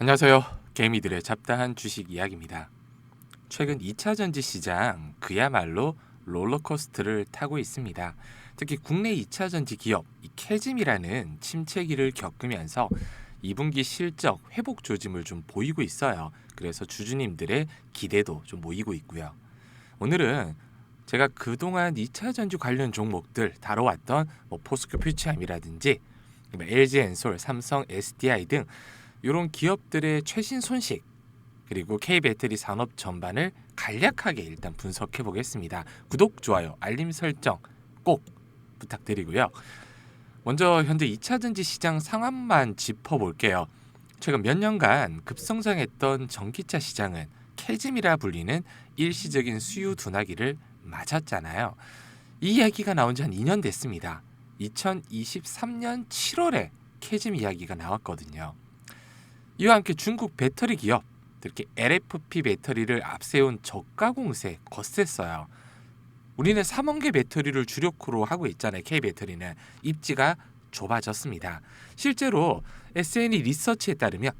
안녕하세요. 개미들의 잡다한 주식 이야기입니다. 최근 2차 전지 시장 그야말로 롤러코스터를 타고 있습니다. 특히 국내 2차 전지 기업 캐즘이라는 침체기를 겪으면서 2분기 실적 회복 조짐을 좀 보이고 있어요. 그래서 주주님들의 기대도 좀 모이고 있고요. 오늘은 제가 그동안 2차 전지 관련 종목들 다뤄왔던 포스코 퓨처엠이라든지 LG엔솔, 삼성 SDI 등 이런 기업들의 최신 손식 그리고 K배터리 산업 전반을 간략하게 일단 분석해 보겠습니다. 구독, 좋아요, 알림 설정 꼭 부탁드리고요. 먼저 현재 2차 전지 시장 상황만 짚어볼게요. 최근 몇 년간 급성장했던 전기차 시장은 캐즘이라 불리는 일시적인 수요 둔화기를 맞았잖아요. 이 이야기가 나온 지 한 2년 됐습니다. 2023년 7월에 캐즘 이야기가 나왔거든요. 이와 함께 중국 배터리 기업 특히 LFP 배터리를 앞세운 저가 공세 거셌어요. 우리는 3원계 배터리를 주력으로 하고 있잖아요. K배터리는 입지가 좁아졌습니다. 실제로 SNE 리서치에 따르면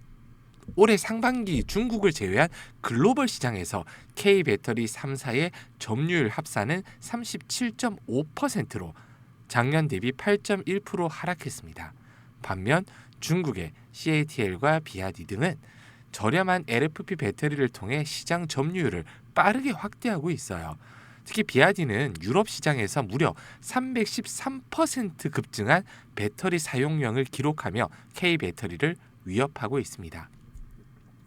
올해 상반기 중국을 제외한 글로벌 시장에서 K배터리 3사의 점유율 합산은 37.5%로 작년 대비 8.1% 하락했습니다. 반면 중국의 CATL과 비아디 등은 저렴한 LFP 배터리를 통해 시장 점유율을 빠르게 확대하고 있어요. 특히 비아디는 유럽 시장에서 무려 313% 급증한 배터리 사용량을 기록하며 K배터리를 위협하고 있습니다.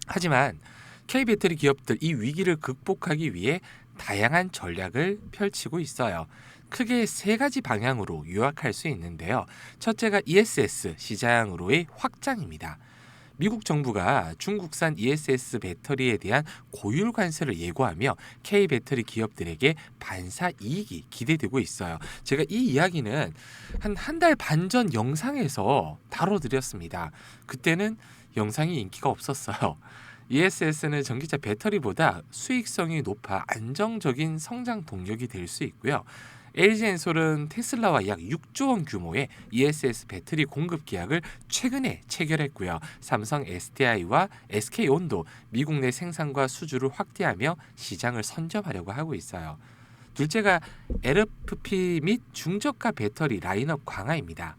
하지만 K배터리 기업들 이 위기를 극복하기 위해 다양한 전략을 펼치고 있어요. 크게 세 가지 방향으로 요약할 수 있는데요. 첫째가 ESS 시장으로의 확장입니다. 미국 정부가 중국산 ESS 배터리에 대한 고율 관세를 예고하며 K배터리 기업들에게 반사 이익이 기대되고 있어요. 제가 이 이야기는 한 달 반 전 영상에서 다뤄드렸습니다. 그때는 영상이 인기가 없었어요. ESS는 전기차 배터리보다 수익성이 높아 안정적인 성장 동력이 될 수 있고요. LG엔솔은 테슬라와 약 6조 원 규모의 ESS 배터리 공급 계약을 최근에 체결했고요. 삼성 SDI와 SK온도 미국 내 생산과 수주를 확대하며 시장을 선점하려고 하고 있어요. 둘째가 LFP 및 중저가 배터리 라인업 강화입니다.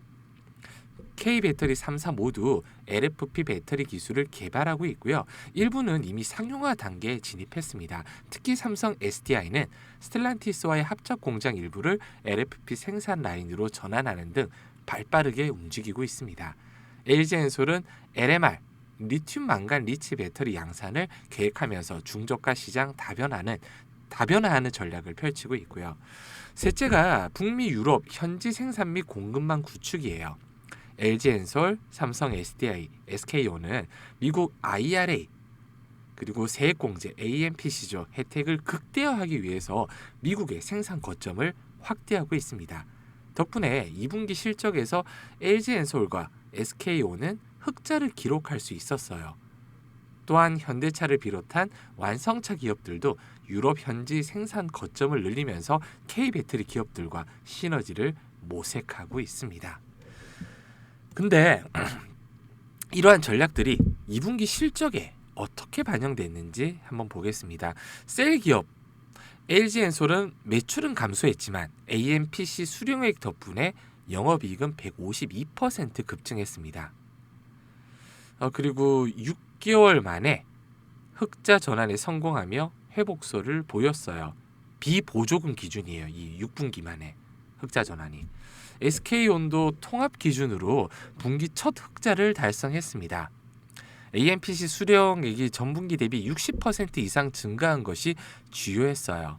K배터리 3사 모두 LFP 배터리 기술을 개발하고 있고요. 일부는 이미 상용화 단계에 진입했습니다. 특히 삼성 SDI는 스텔란티스와의 합작 공장 일부를 LFP 생산 라인으로 전환하는 등 발빠르게 움직이고 있습니다. LG엔솔은 LMR 리튬 망간 리치 배터리 양산을 계획하면서 중저가 시장 다변화하는 전략을 펼치고 있고요. 셋째가 북미 유럽 현지 생산 및 공급망 구축이에요. LG엔솔, 삼성 SDI, SK온은 미국 IRA 그리고 세액공제 AMPC조 혜택을 극대화하기 위해서 미국의 생산 거점을 확대하고 있습니다. 덕분에 2분기 실적에서 LG엔솔과 SK온은 흑자를 기록할 수 있었어요. 또한 현대차를 비롯한 완성차 기업들도 유럽 현지 생산 거점을 늘리면서 K배터리 기업들과 시너지를 모색하고 있습니다. 근데 이러한 전략들이 2분기 실적에 어떻게 반영됐는지 한번 보겠습니다. 셀 기업 LG엔솔은 매출은 감소했지만 AMPC 수령액 덕분에 영업이익은 152% 급증했습니다. 그리고 6개월 만에 흑자 전환에 성공하며 회복세를 보였어요. 비보조금 기준이에요. 이 6분기 만에 흑자 전환이. SK온도 통합 기준으로 분기 첫 흑자를 달성했습니다. AMPC 수령액이 전분기 대비 60% 이상 증가한 것이 주요했어요.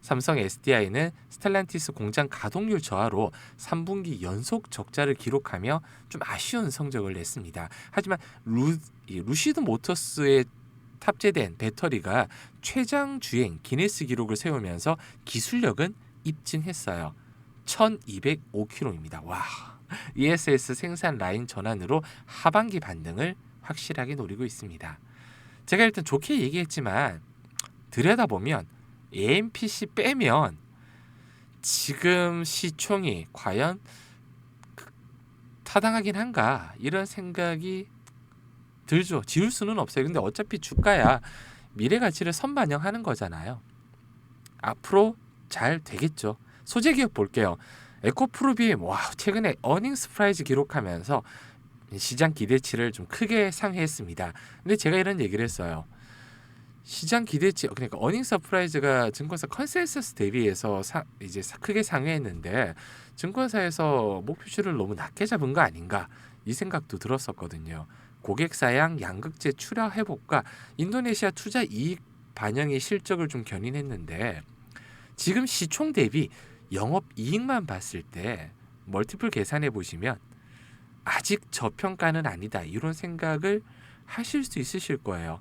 삼성 SDI는 스텔란티스 공장 가동률 저하로 3분기 연속 적자를 기록하며 좀 아쉬운 성적을 냈습니다. 하지만 루시드 모터스에 탑재된 배터리가 최장 주행 기네스 기록을 세우면서 기술력은 입증했어요. 1205km입니다. 와, ESS 생산 라인 전환으로 하반기 반등을 확실하게 노리고 있습니다. 제가 일단 좋게 얘기했지만 들여다보면 AMPC 빼면 지금 시총이 과연 타당하긴 한가 이런 생각이 들죠. 지울 수는 없어요. 근데 어차피 주가야 미래 가치를 선반영하는 거잖아요. 앞으로 잘 되겠죠. 소재 기업 볼게요. 에코프로비엠 최근에 어닝 스프라이즈 기록하면서 시장 기대치를 좀 크게 상회했습니다. 근데 제가 이런 얘기를 했어요. 시장 기대치 그러니까 어닝 서프라이즈가 증권사 컨센서스 대비해서 크게 상회했는데 증권사에서 목표치를 너무 낮게 잡은 거 아닌가 이 생각도 들었었거든요. 고객 사양 양극재 출하 회복과 인도네시아 투자 이익 반영의 실적을 좀 견인했는데 지금 시총 대비 영업 이익만 봤을 때 멀티플 계산해 보시면 아직 저평가는 아니다 이런 생각을 하실 수 있으실 거예요.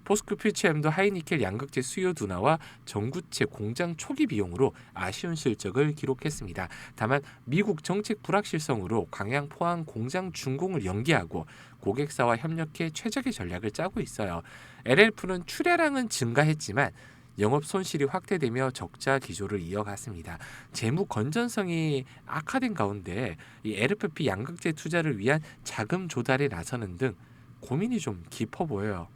포스코 퓨처엠도 하이니켈 양극재 수요 둔화와 전구체 공장 초기 비용으로 아쉬운 실적을 기록했습니다. 다만 미국 정책 불확실성으로 광양 포항 공장 준공을 연기하고 고객사와 협력해 최적의 전략을 짜고 있어요. LLF는 출하량은 증가했지만 영업 손실이 확대되며 적자 기조를 이어갔습니다. 재무 건전성이 악화된 가운데 이 LFP 양극재 투자를 위한 자금 조달에 나서는 등 고민이 좀 깊어 보여요.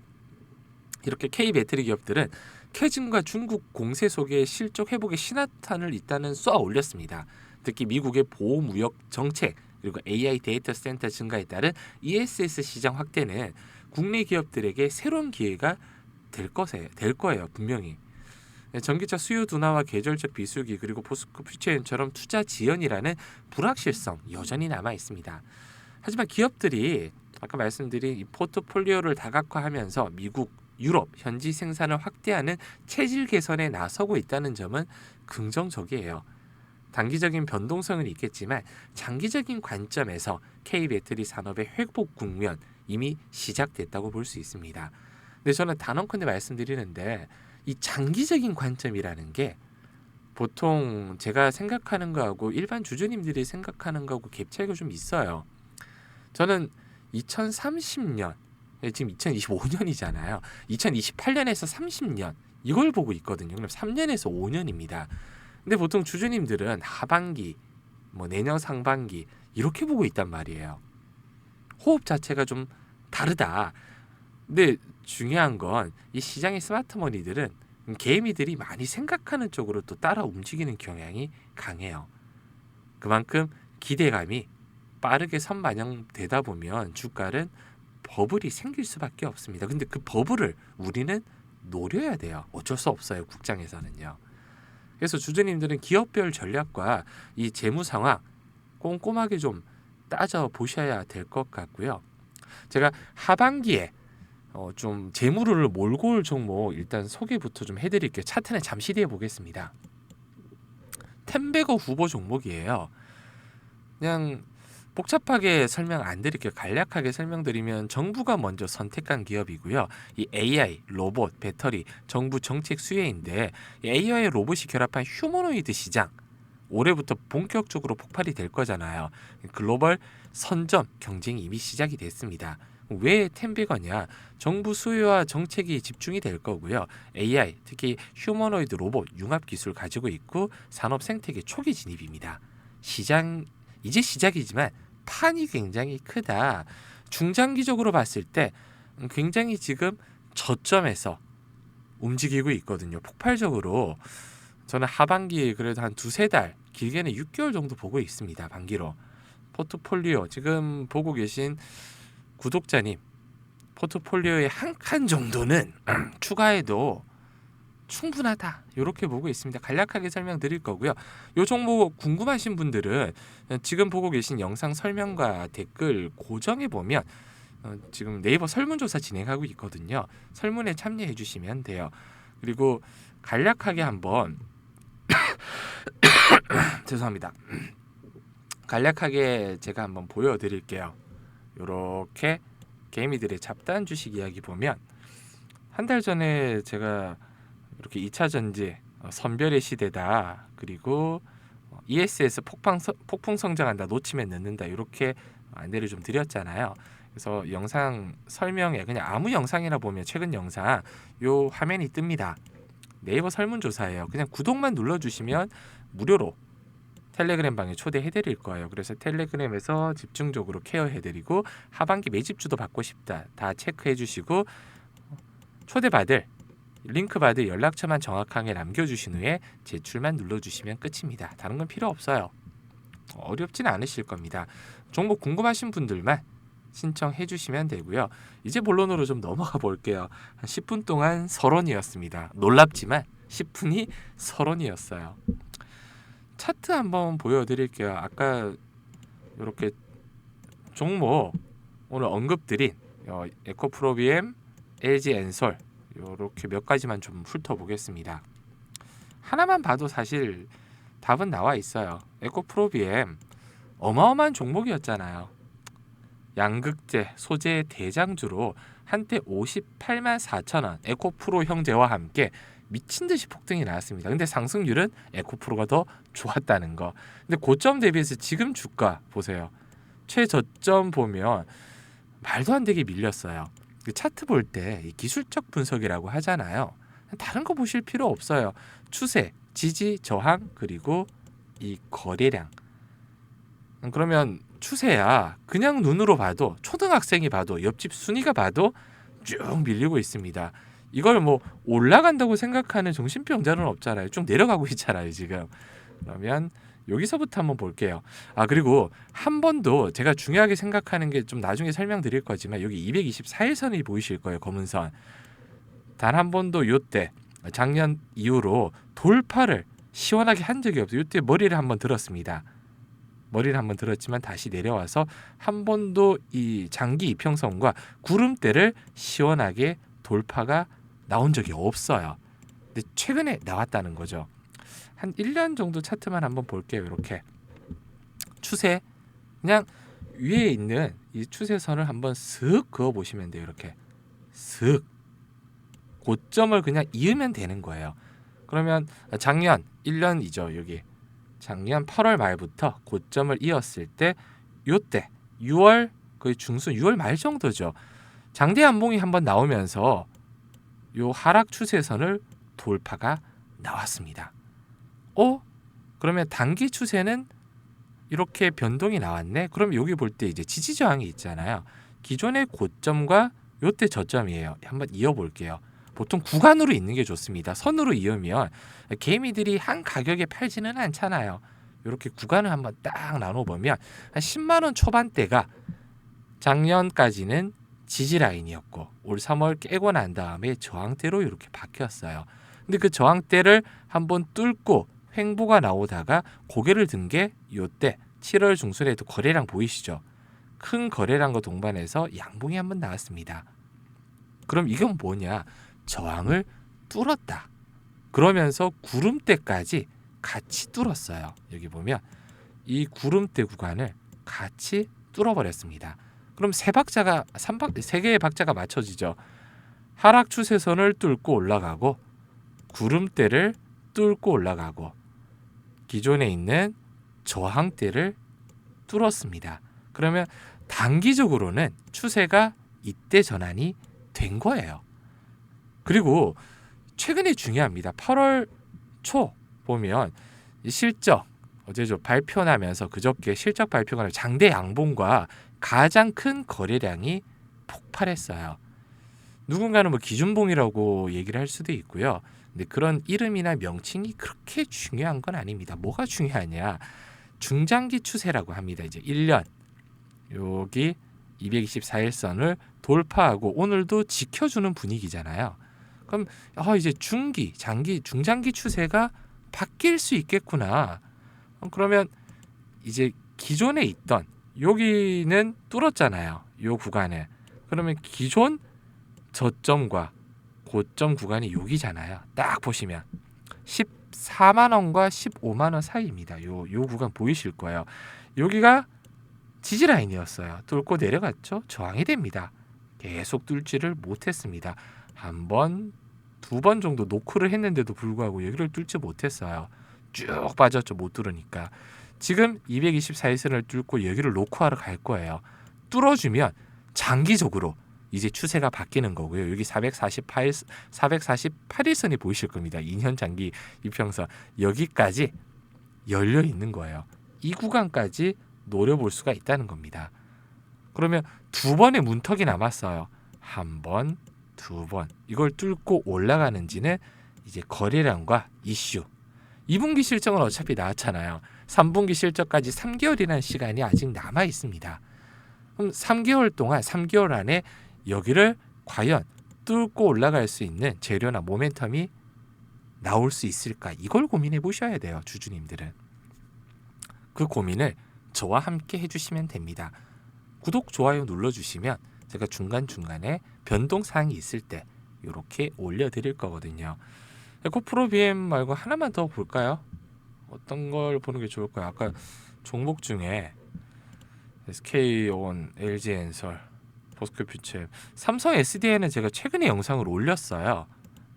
이렇게 K 배터리 기업들은 캐즘과 중국 공세 속에 실적 회복의 신화탄을 일단은 쏘아 올렸습니다. 특히 미국의 보호무역 정책 그리고 AI 데이터 센터 증가에 따른 ESS 시장 확대는 국내 기업들에게 새로운 기회가 될 거예요. 분명히. 전기차 수요 둔화와 계절적 비수기 그리고 포스코 퓨처엠처럼 투자 지연이라는 불확실성 여전히 남아 있습니다. 하지만 기업들이 아까 말씀드린 이 포트폴리오를 다각화하면서 미국, 유럽 현지 생산을 확대하는 체질 개선에 나서고 있다는 점은 긍정적이에요. 단기적인 변동성은 있겠지만 장기적인 관점에서 K배터리 산업의 회복 국면 이미 시작됐다고 볼 수 있습니다. 근데 저는 단언컨대 말씀드리는데 이 장기적인 관점이라는 게 보통 제가 생각하는 거하고 일반 주주님들이 생각하는 거하고 갭 차이가 좀 있어요. 저는 2030년 지금 2025년이잖아요. 2028년에서 30년 이걸 보고 있거든요. 그럼 3년에서 5년입니다. 근데 보통 주주님들은 하반기, 내년 상반기 이렇게 보고 있단 말이에요. 호흡 자체가 좀 다르다. 근데 중요한 건 이 시장의 스마트머니들은 개미들이 많이 생각하는 쪽으로 또 따라 움직이는 경향이 강해요. 그만큼 기대감이 빠르게 선반영되다 보면 주가는 버블이 생길 수밖에 없습니다. 근데 그 버블을 우리는 노려야 돼요. 어쩔 수 없어요. 국장에서는요. 그래서 주주님들은 기업별 전략과 이 재무 상황 꼼꼼하게 좀 따져 보셔야 될 것 같고요. 제가 하반기에 좀 재무를 몰고 올 종목 일단 소개부터 좀 해드릴게요. 차트는 잠시 뒤에 보겠습니다. 템베거 후보 종목이에요. 그냥 복잡하게 설명 안 드릴게요. 간략하게 설명드리면 정부가 먼저 선택한 기업이고요. 이 AI, 로봇, 배터리, 정부 정책 수혜인데 AI와 로봇이 결합한 휴머노이드 시장 올해부터 본격적으로 폭발이 될 거잖아요. 글로벌 선점 경쟁이 이미 시작이 됐습니다. 왜 템베거냐? 정부 수요와 정책이 집중이 될 거고요. AI, 특히 휴머노이드 로봇 융합 기술 가지고 있고 산업 생태계 초기 진입입니다. 시장 이제 시작이지만 판이 굉장히 크다. 중장기적으로 봤을 때 굉장히 지금 저점에서 움직이고 있거든요. 폭발적으로 저는 하반기에 그래도 한 두세 달, 길게는 6개월 정도 보고 있습니다. 반기로. 포트폴리오 지금 보고 계신 구독자님 포트폴리오의 한 칸 정도는 추가해도 충분하다 이렇게 보고 있습니다. 간략하게 설명드릴 거고요. 이 종목 궁금하신 분들은 지금 보고 계신 영상 설명과 댓글 고정해 보면 지금 네이버 설문조사 진행하고 있거든요. 설문에 참여해 주시면 돼요. 그리고 간략하게 한번 죄송합니다. 간략하게 제가 한번 보여드릴게요. 이렇게 개미들의 잡다한 주식 이야기 보면 한 달 전에 제가 이렇게 2차 전지 선별의 시대다 그리고 ESS 폭풍 성장한다 놓치면 늦는다 이렇게 안내를 좀 드렸잖아요. 그래서 영상 설명에 그냥 아무 영상이나 보면 최근 영상 요 화면이 뜹니다. 네이버 설문조사예요. 그냥 구독만 눌러주시면 무료로 텔레그램 방에 초대해드릴 거예요. 그래서 텔레그램에서 집중적으로 케어해드리고 하반기 매집주도 받고 싶다 다 체크해주시고 초대받을 링크 받을 연락처만 정확하게 남겨주신 후에 제출만 눌러주시면 끝입니다. 다른 건 필요 없어요. 어렵진 않으실 겁니다. 종목 궁금하신 분들만 신청해 주시면 되고요. 이제 본론으로 좀 넘어가 볼게요. 한 10분 동안 서론이었습니다. 놀랍지만 10분이 서론이었어요. 차트 한번 보여드릴게요. 아까 이렇게 종목 오늘 언급드린 에코프로비엠, LG엔솔 이렇게 몇 가지만 좀 훑어보겠습니다. 하나만 봐도 사실 답은 나와 있어요. 에코프로비엠 어마어마한 종목이었잖아요. 양극재, 소재의 대장주로 한때 58만 4천 원 에코프로 형제와 함께 미친듯이 폭등이 나왔습니다. 근데 상승률은 에코프로가 더 좋았다는 거. 근데 고점 대비해서 지금 주가 보세요. 최저점 보면 말도 안 되게 밀렸어요. 차트 볼 때 기술적 분석이라고 하잖아요. 다른 거 보실 필요 없어요. 추세, 지지, 저항, 그리고 이 거래량. 그러면 추세야 그냥 눈으로 봐도 초등학생이 봐도 옆집 순이가 봐도 쭉 밀리고 있습니다. 이걸 뭐 올라간다고 생각하는 정신병자는 없잖아요. 쭉 내려가고 있잖아요 지금. 그러면 여기서부터 한번 볼게요. 그리고 한 번도 제가 중요하게 생각하는 게 좀 나중에 설명드릴 거지만 여기 224일선이 보이실 거예요. 검은 선. 단 한 번도 요때 작년 이후로 돌파를 시원하게 한 적이 없어요. 요때 머리를 한번 들었습니다. 머리를 한번 들었지만 다시 내려와서 한 번도 이 장기 이평선과 구름대를 시원하게 돌파가 나온 적이 없어요. 근데 최근에 나왔다는 거죠. 한 1년 정도 차트만 한번 볼게요. 이렇게 추세 그냥 위에 있는 이 추세선을 한번 슥 그어 보시면 돼요. 이렇게 슥 고점을 그냥 이으면 되는 거예요. 그러면 작년 1년이죠. 여기 작년 8월 말부터 고점을 이었을 때 요때 6월 거의 중순 6월 말 정도죠. 장대 한봉이 한번 나오면서 요 하락 추세선을 돌파가 나왔습니다. 그러면 단기 추세는 이렇게 변동이 나왔네. 그럼 여기 볼 때 이제 지지 저항이 있잖아요. 기존의 고점과 요때 저점이에요. 한번 이어 볼게요. 보통 구간으로 있는 게 좋습니다. 선으로 이으면 개미들이 한 가격에 팔지는 않잖아요. 이렇게 구간을 한번 딱 나눠보면 한 10만 원 초반대가 작년까지는 지지 라인이었고 올 3월 깨고 난 다음에 저항대로 이렇게 바뀌었어요. 근데 그 저항대를 한번 뚫고 횡보가 나오다가 고개를 든 게 요때 7월 중순에도 거래량 보이시죠? 큰 거래량과 동반해서 양봉이 한번 나왔습니다. 그럼 이건 뭐냐? 저항을 뚫었다. 그러면서 구름대까지 같이 뚫었어요. 여기 보면 이 구름대 구간을 같이 뚫어버렸습니다. 그럼 세 개의 박자가 맞춰지죠. 하락 추세선을 뚫고 올라가고 구름대를 뚫고 올라가고 기존에 있는 저항대를 뚫었습니다. 그러면 단기적으로는 추세가 이때 전환이 된 거예요. 그리고 최근에 중요합니다. 8월 초 보면 실적 어제죠 발표 나면서 그저께 실적 발표가 나면 장대 양봉과 가장 큰 거래량이 폭발했어요. 누군가는 뭐 기준봉이라고 얘기를 할 수도 있고요. 근데 그런 이름이나 명칭이 그렇게 중요한 건 아닙니다. 뭐가 중요하냐? 중장기 추세라고 합니다. 이제 1년 여기 224일선을 돌파하고 오늘도 지켜주는 분위기잖아요. 그럼 이제 중장기 추세가 바뀔 수 있겠구나. 그러면 이제 기존에 있던 여기는 뚫었잖아요. 요 구간을. 그러면 기존 저점과 고점 구간이 여기잖아요. 딱 보시면 14만 원과 15만 원 사이입니다. 요 구간 보이실 거예요. 여기가 지지 라인이었어요. 뚫고 내려갔죠. 저항이 됩니다. 계속 뚫지를 못했습니다. 한 번, 두 번 정도 노크를 했는데도 불구하고 여기를 뚫지 못했어요. 쭉 빠졌죠. 못 뚫으니까. 지금 224일선을 뚫고 여기를 노크하러 갈 거예요. 뚫어주면 장기적으로 이제 추세가 바뀌는 거고요. 여기 448일선이 보이실 겁니다. 2년 장기 이평선 여기까지 열려 있는 거예요. 이 구간까지 노려볼 수가 있다는 겁니다. 그러면 두 번의 문턱이 남았어요. 한 번, 두 번. 이걸 뚫고 올라가는지는 이제 거래량과 이슈. 2분기 실적은 어차피 나왔잖아요. 3분기 실적까지 3개월이라는 시간이 아직 남아 있습니다. 그럼 3개월 동안 3개월 안에 여기를 과연 뚫고 올라갈 수 있는 재료나 모멘텀이 나올 수 있을까? 이걸 고민해 보셔야 돼요. 주주님들은. 그 고민을 저와 함께 해주시면 됩니다. 구독, 좋아요 눌러주시면 제가 중간중간에 변동사항이 있을 때 이렇게 올려드릴 거거든요. 에코프로 BM 말고 하나만 더 볼까요? 어떤 걸 보는 게 좋을까요? 아까 종목 중에 SK온, LG엔솔, 포스코퓨처, 삼성 SDI는 제가 최근에 영상을 올렸어요.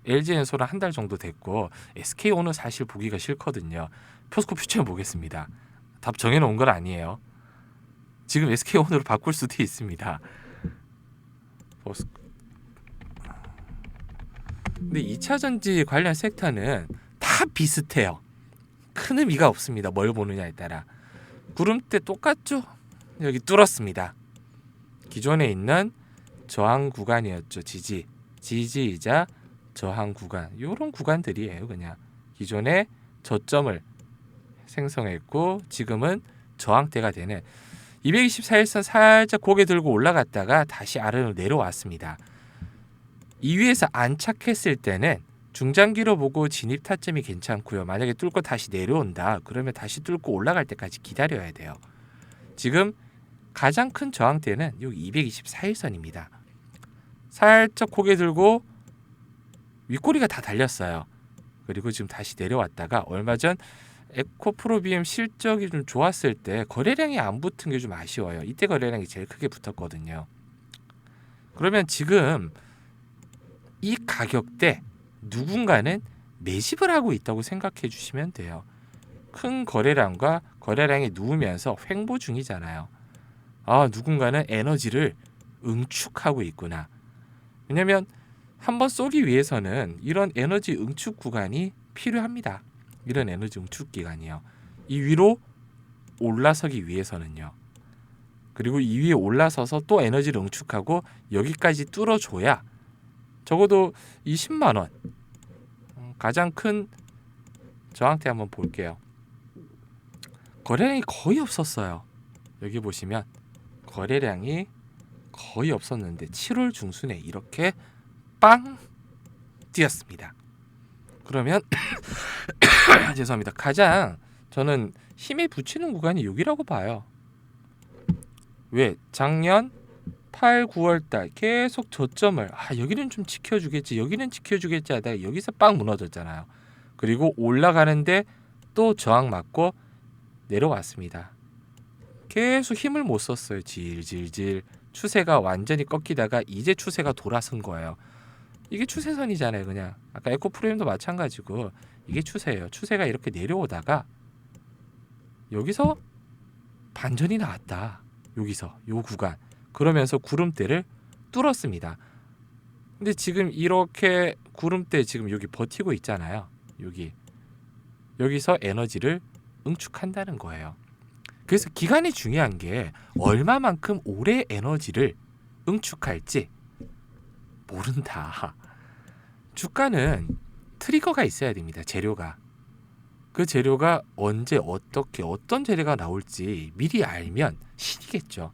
LG엔솔은 한 달 정도 됐고 SK온은 사실 보기가 싫거든요. 포스코퓨처 보겠습니다. 답 정해놓은 건 아니에요. 지금 SK온으로 바꿀 수도 있습니다. 근데 2차전지 관련 섹터는 다 비슷해요. 큰 의미가 없습니다. 뭘 보느냐에 따라. 구름대 똑같죠? 여기 뚫었습니다. 기존에 있는 저항 구간이었죠. 지지이자 저항 구간. 이런 구간들이에요. 그냥 기존에 저점을 생성했고 지금은 저항대가 되는 224일선 살짝 고개 들고 올라갔다가 다시 아래로 내려왔습니다. 이 위에서 안착했을 때는 중장기로 보고 진입 타점이 괜찮고요. 만약에 뚫고 다시 내려온다. 그러면 다시 뚫고 올라갈 때까지 기다려야 돼요. 지금 가장 큰 저항대는 여기 224일선입니다. 살짝 고개 들고 윗꼬리가 다 달렸어요. 그리고 지금 다시 내려왔다가 얼마 전 에코프로 BM 실적이 좀 좋았을 때 거래량이 안 붙은 게 좀 아쉬워요. 이때 거래량이 제일 크게 붙었거든요. 그러면 지금 이 가격대 누군가는 매집을 하고 있다고 생각해 주시면 돼요. 큰 거래량과 거래량이 누우면서 횡보 중이잖아요. 누군가는 에너지를 응축하고 있구나. 왜냐하면 한번 쏘기 위해서는 이런 에너지 응축 구간이 필요합니다. 이런 에너지 응축 기간이요. 이 위로 올라서기 위해서는요. 그리고 이 위에 올라서서 또 에너지를 응축하고 여기까지 뚫어줘야 적어도 20만 원. 가장 큰 저항대 한번 볼게요. 거래량이 거의 없었어요. 여기 보시면 거래량이 거의 없었는데 7월 중순에 이렇게 빵 뛰었습니다. 그러면 죄송합니다. 가장 저는 힘이 붙이는 구간이 여기라고 봐요. 왜? 작년 8, 9월달 계속 저점을 여기는 좀 지켜주겠지, 여기는 지켜주겠지 하다가 여기서 빵 무너졌잖아요. 그리고 올라가는데 또 저항 맞고 내려왔습니다. 계속 힘을 못 썼어요. 질질질 추세가 완전히 꺾이다가 이제 추세가 돌아선 거예요. 이게 추세선이잖아요. 그냥 아까 에코프레임도 마찬가지고 이게 추세예요. 추세가 이렇게 내려오다가 여기서 반전이 나왔다. 여기서 요 구간 그러면서 구름대를 뚫었습니다. 근데 지금 이렇게 구름대 지금 여기 버티고 있잖아요. 여기서 에너지를 응축한다는 거예요. 그래서 기간이 중요한 게 얼마만큼 오래 에너지를 응축할지 모른다. 주가는 트리거가 있어야 됩니다. 재료가. 그 재료가 언제 어떻게 어떤 재료가 나올지 미리 알면 신이겠죠.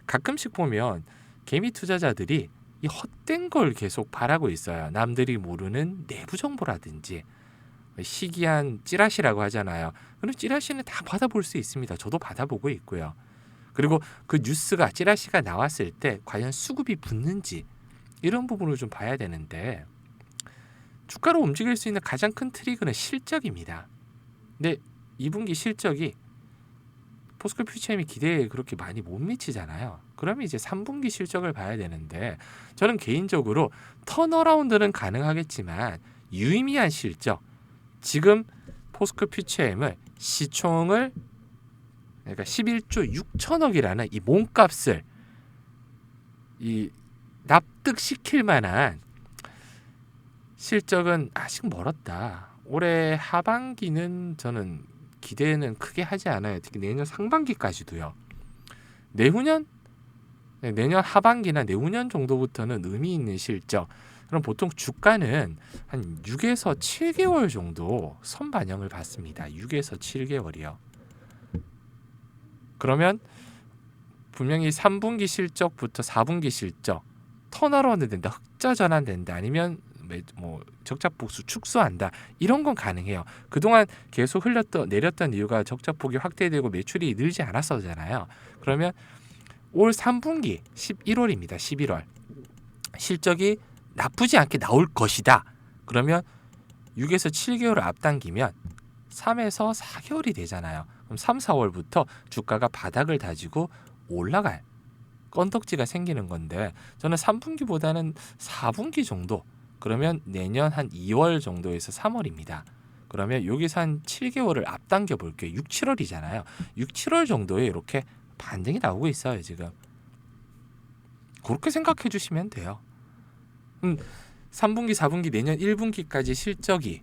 가끔씩 보면 개미 투자자들이 이 헛된 걸 계속 바라고 있어요. 남들이 모르는 내부 정보라든지 희귀한 찌라시라고 하잖아요. 그런 찌라시는 다 받아볼 수 있습니다. 저도 받아보고 있고요. 그리고 그 뉴스가 찌라시가 나왔을 때 과연 수급이 붙는지 이런 부분을 좀 봐야 되는데 주가로 움직일 수 있는 가장 큰 트리거는 실적입니다. 근데 2분기 실적이 포스코 퓨처엠이 기대에 그렇게 많이 못 미치잖아요. 그러면 이제 3분기 실적을 봐야 되는데 저는 개인적으로 턴어라운드는 가능하겠지만 유의미한 실적 지금 포스코 퓨처엠을 시총을 그러니까 11조 6천억이라는 이 몸값을 이 납득시킬 만한 실적은 아직 멀었다. 올해 하반기는 저는 기대는 크게 하지 않아요. 특히 내년 상반기까지도요. 내년 하반기나 내후년 정도부터는 의미 있는 실적. 그럼 보통 주가는 한 6에서 7개월 정도 선반영을 받습니다. 6에서 7개월이요. 그러면 분명히 3분기 실적부터 4분기 실적 턴어라운드 된다, 흑자 전환된다, 아니면 뭐 적자폭수 축소한다, 이런 건 가능해요. 그동안 계속 내렸던 이유가 적자폭이 확대되고 매출이 늘지 않았었잖아요. 그러면 올 3분기 11월입니다. 11월 실적이 나쁘지 않게 나올 것이다. 그러면 6에서 7개월을 앞당기면 3에서 4개월이 되잖아요. 그럼 3, 4월부터 주가가 바닥을 다지고 올라갈 건덕지가 생기는 건데, 저는 3분기보다는 4분기 정도, 그러면 내년 한 2월 정도에서 3월입니다. 그러면 여기서 한 7개월을 앞당겨 볼게요. 6, 7월이잖아요. 6, 7월 정도에 이렇게 반등이 나오고 있어요. 지금 그렇게 생각해 주시면 돼요. 3분기, 4분기, 내년 1분기까지 실적이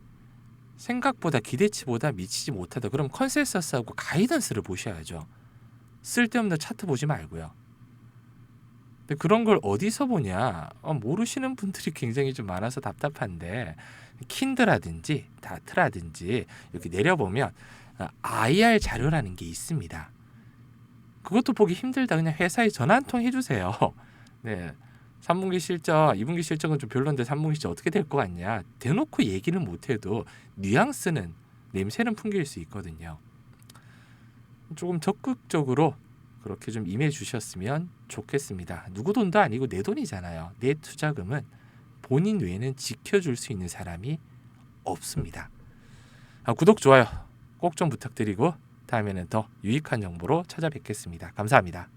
생각보다 기대치보다 미치지 못하다. 그럼 컨센서스하고 가이던스를 보셔야죠. 쓸데없는 차트 보지 말고요. 근데 그런 걸 어디서 보냐? 모르시는 분들이 굉장히 좀 많아서 답답한데, 킨드라든지 다트라든지 이렇게 내려보면 IR 자료라는 게 있습니다. 그것도 보기 힘들다. 그냥 회사에 전화 한 통 해주세요. 네, 3분기 실적, 2분기 실적은 좀 별론데 3분기 실적 어떻게 될 것 같냐? 대놓고 얘기는 못해도 뉘앙스는, 냄새는 풍길 수 있거든요. 조금 적극적으로 그렇게 좀 임해 주셨으면 좋겠습니다. 누구 돈도 아니고 내 돈이잖아요. 내 투자금은 본인 외에는 지켜줄 수 있는 사람이 없습니다. 구독, 좋아요 꼭 좀 부탁드리고 다음에는 더 유익한 정보로 찾아뵙겠습니다. 감사합니다.